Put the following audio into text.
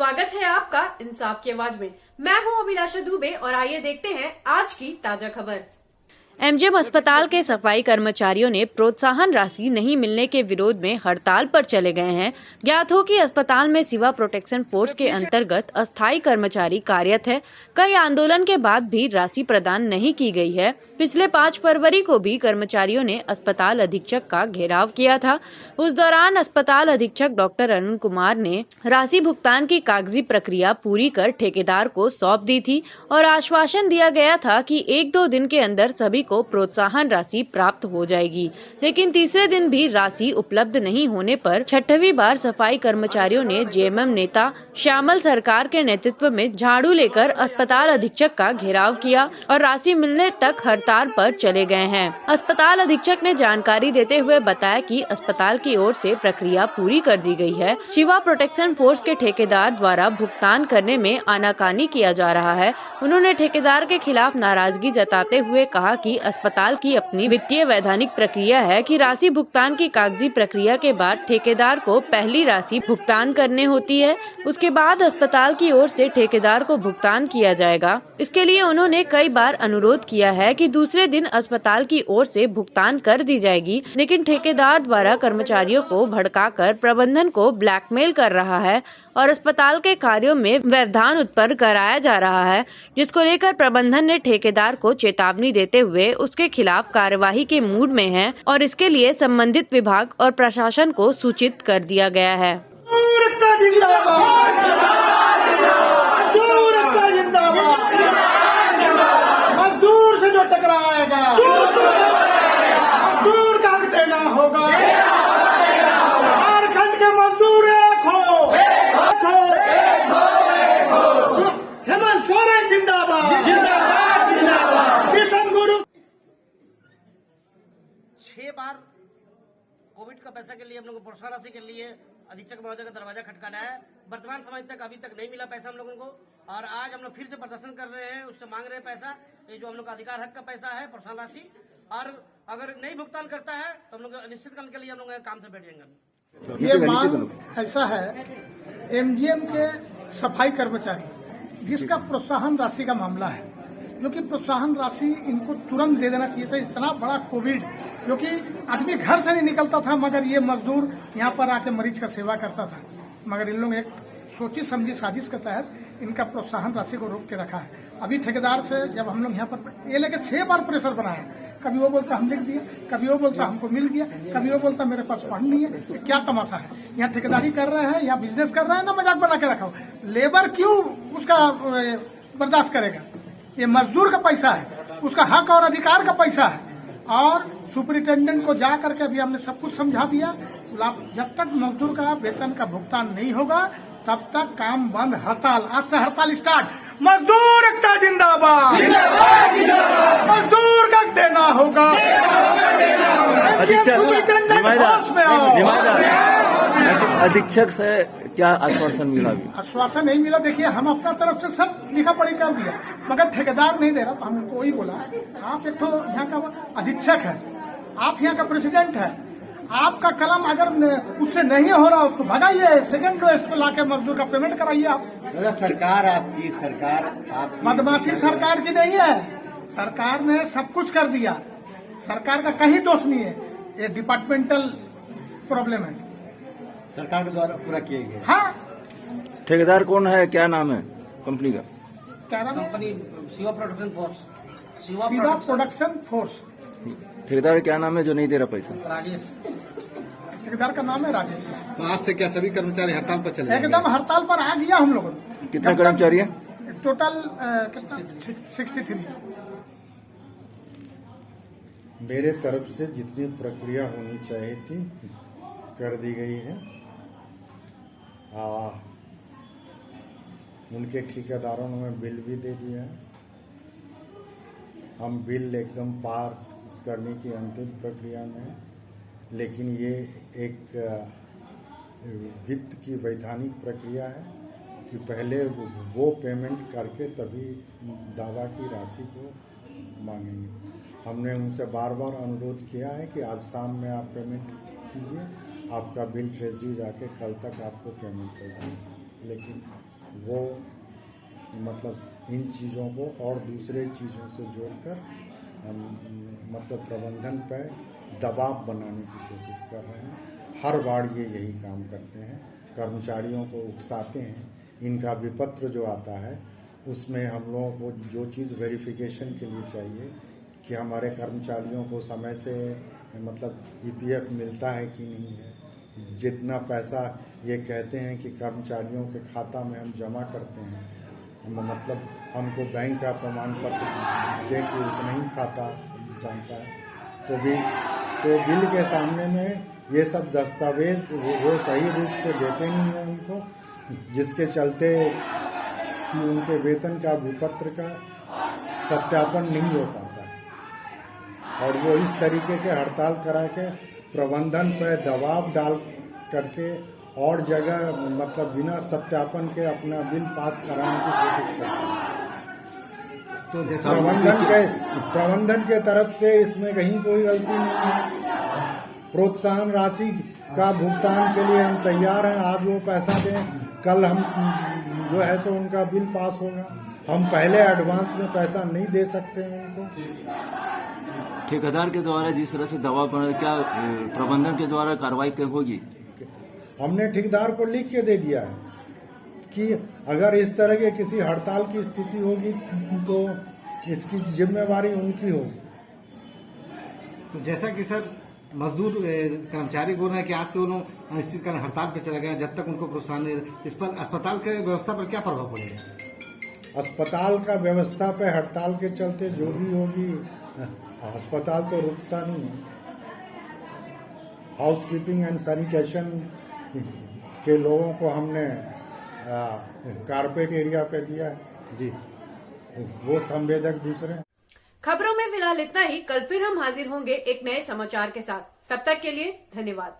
स्वागत है आपका इंसाफ की आवाज में। मैं हूं अभिलाषा दुबे और आइए देखते हैं आज की ताजा खबर। एमजीएम अस्पताल के सफाई कर्मचारियों ने प्रोत्साहन राशि नहीं मिलने के विरोध में हड़ताल पर चले गए हैं। ज्ञात हो कि अस्पताल में सिवा प्रोटेक्शन फोर्स के अंतर्गत अस्थायी कर्मचारी कार्यरत है। कई आंदोलन के बाद भी राशि प्रदान नहीं की गई है। पिछले 5 फरवरी को भी कर्मचारियों ने अस्पताल अधीक्षक का घेराव किया था। उस दौरान अस्पताल अधीक्षक डॉक्टर अरुण कुमार ने राशि भुगतान की कागजी प्रक्रिया पूरी कर ठेकेदार को सौंप दी थी और आश्वासन दिया गया था कि 1-2 दिन के अंदर सभी को प्रोत्साहन राशि प्राप्त हो जाएगी। लेकिन तीसरे दिन भी राशि उपलब्ध नहीं होने पर छठवीं बार सफाई कर्मचारियों ने जेएमएम नेता श्यामल सरकार के नेतृत्व में झाड़ू लेकर अस्पताल अधीक्षक का घेराव किया और राशि मिलने तक हड़ताल पर चले गए हैं। अस्पताल अधीक्षक ने जानकारी देते हुए बताया कि अस्पताल की ओर से प्रक्रिया पूरी कर दी गई है। शिवा प्रोटेक्शन फोर्स के ठेकेदार द्वारा भुगतान करने में आनाकानी किया जा रहा है। उन्होंने ठेकेदार के खिलाफ नाराजगी जताते हुए कहा कि अस्पताल की अपनी वित्तीय वैधानिक प्रक्रिया है कि राशि भुगतान की कागजी प्रक्रिया के बाद ठेकेदार को पहली राशि भुगतान करने होती है। उसके बाद अस्पताल की ओर से ठेकेदार को भुगतान किया जाएगा। इसके लिए उन्होंने कई बार अनुरोध किया है कि दूसरे दिन अस्पताल की ओर से भुगतान कर दी जाएगी, लेकिन ठेकेदार द्वारा कर्मचारियों को भड़काकर प्रबंधन को ब्लैकमेल कर रहा है और अस्पताल के कार्यों में व्यवधान उत्पन्न कराया जा रहा है, जिसको लेकर प्रबंधन ने ठेकेदार को चेतावनी देते हुए उसके खिलाफ कार्यवाही के मूड में है और इसके लिए संबंधित विभाग और प्रशासन को सूचित कर दिया गया है। मजदूर से जो टकराएगा मजदूर का हक देना होगा। झारखंड के मजदूर एक हो, हेमंत सोरेन जिंदाबाद। गुरु 6 बार कोविड का पैसा के लिए हम लोगों को प्रोत्साहन राशि के लिए अधीक्षक महोदय का दरवाजा खटकाना है। वर्तमान समय तक अभी तक नहीं मिला पैसा हम लोगों को और आज हम लोग फिर से प्रदर्शन कर रहे हैं, उससे मांग रहे हैं पैसा। ये जो हम लोग का अधिकार हक का पैसा है प्रोत्साहन राशि, और अगर नहीं भुगतान करता है तो हम लोग अनिश्चित काल के लिए हम लोग काम से बैठ जाएंगे। ये मांग ऐसा है, एमजीएम के सफाई कर्मचारी जिसका प्रोत्साहन राशि का मामला है, जो कि प्रोत्साहन राशि इनको तुरंत दे देना चाहिए था। इतना बड़ा कोविड, जो कि आदमी घर से नहीं निकलता था, मगर ये मजदूर यहाँ पर आके मरीज का सेवा करता था। मगर इन लोग एक सोची समझी साजिश के तहत इनका प्रोत्साहन राशि को रोक के रखा है। अभी ठेकेदार से जब हम लोग यहाँ पर ये लेके 6 बार प्रेशर बनाया, कभी वो बोलता हम लिख दिया, कभी वो बोलता हमको मिल गया, कभी वो बोलता मेरे पास फंड नहीं है। तो क्या तमाशा है? यहाँ ठेकेदारी कर रहे हैं, यहाँ बिजनेस कर रहे हैं, ना मजाक बना के रखा हो। लेबर क्यों उसका बर्दाश्त करेगा? ये मजदूर का पैसा है, उसका हक और अधिकार का पैसा है। और सुपरिटेंडेंट को जा करके अभी हमने सब कुछ समझा दिया। जब तक मजदूर का वेतन का भुगतान नहीं होगा तब तक काम बंद। हड़ताल, आज से हड़ताल स्टार्ट। मजदूर एकता जिंदाबाद, मजदूर का देना होगा। अधीक्षक से क्या आश्वासन मिला? अभी आश्वासन नहीं मिला। देखिए, हम अपना तरफ से सब लिखा पढ़ी कर दिया, मगर ठेकेदार नहीं दे रहा। तो हमको वही बोला, आप एक तो यहाँ का अधीक्षक है, आप यहाँ का प्रेसिडेंट है, आपका कलम अगर उससे नहीं हो रहा उसको भगाइए, सेकंड लोएस्ट को लाके मजदूर का पेमेंट कराइए। आप सरकार आपकी सरकार बदमाशी सरकार की नहीं है, सरकार ने सब कुछ कर दिया। सरकार का कहीं दोष नहीं है, ये डिपार्टमेंटल प्रॉब्लम है, सरकार के द्वारा पूरा किया गया। हाँ, ठेकेदार कौन है, क्या नाम है कंपनी का? क्या नाम है? Company Shiva production force. Shiva production force. ठेकेदार क्या नाम है जो नहीं दे रहा पैसा? राजेश। ठेकेदार का नाम है राजेश। तो आज से क्या सभी कर्मचारी हड़ताल पर चले जाएंगे? एकदम हड़ताल पर आ गया हम लोगों ने। कितना कर्मचारी है टोटल? कितना? 63। मेरे तरफ से जितनी प्रक्रिया होनी चाहिए थी कर दी गई है। उनके ठेकेदारों ने बिल भी दे दिया है। हम बिल एकदम पास करने की अंतिम प्रक्रिया में है, लेकिन ये एक वित्त की वैधानिक प्रक्रिया है कि पहले वो पेमेंट करके तभी दावा की राशि को मांगेंगे। हमने उनसे बार बार अनुरोध किया है कि आज शाम में आप पेमेंट कीजिए, आपका बिल ट्रेजरी जाके कल तक आपको पेमेंट कर देंगे, लेकिन वो मतलब इन चीज़ों को और दूसरे चीज़ों से जोड़कर मतलब प्रबंधन पर दबाव बनाने की कोशिश कर रहे हैं। हर बार ये यही काम करते हैं, कर्मचारियों को उकसाते हैं। इनका विपत्र जो आता है उसमें हम लोगों को जो चीज़ वेरिफिकेशन के लिए चाहिए कि हमारे कर्मचारियों को समय से मतलब ईपीएफ मिलता है कि नहीं है, जितना पैसा ये कहते हैं कि कर्मचारियों के खाता में हम जमा करते हैं, मतलब हमको बैंक का प्रमाण पत्र दे के उतना ही खाता जानता है, तो बिल के सामने में ये सब दस्तावेज वो सही रूप से देते नहीं हैं उनको, जिसके चलते कि उनके वेतन का विपत्र का सत्यापन नहीं हो पाता है। और वो इस तरीके के हड़ताल करा के प्रबंधन पर दबाव डाल करके और जगह मतलब बिना सत्यापन के अपना बिल पास कराने की कोशिश करते हैं। तो जैसा प्रबंधन के तरफ से इसमें कहीं कोई गलती नहीं है। प्रोत्साहन राशि का भुगतान के लिए हम तैयार हैं, आज वो पैसा दें, कल हम जो है सो उनका बिल पास होगा। हम पहले एडवांस में पैसा नहीं दे सकते हैं उनको। ठेकेदार के द्वारा जिस तरह से दबाव पड़ा, क्या प्रबंधन के द्वारा कार्रवाई होगी? हमने ठेकेदार को लिख के दे दिया है कि अगर इस तरह के किसी हड़ताल की स्थिति होगी तो इसकी जिम्मेवारी उनकी होगी। तो जैसा कि सर मजदूर कर्मचारी बोल रहे हैं कि आज से वो लोग अनिश्चितकालीन हड़ताल पर चले गए जब तक उनको प्रोत्साहन नहीं, इस पर अस्पताल के व्यवस्था पर क्या प्रभाव पड़ेगा? अस्पताल का व्यवस्था पे हड़ताल के चलते जो भी होगी, अस्पताल तो रुकता नहीं है। हाउस कीपिंग एंड सैनिटेशन के लोगों को हमने कारपेट एरिया पे दिया है जी, वो संवेदक दूसरे। खबरों में फिलहाल इतना ही। कल फिर हम हाजिर होंगे एक नए समाचार के साथ। तब तक के लिए धन्यवाद।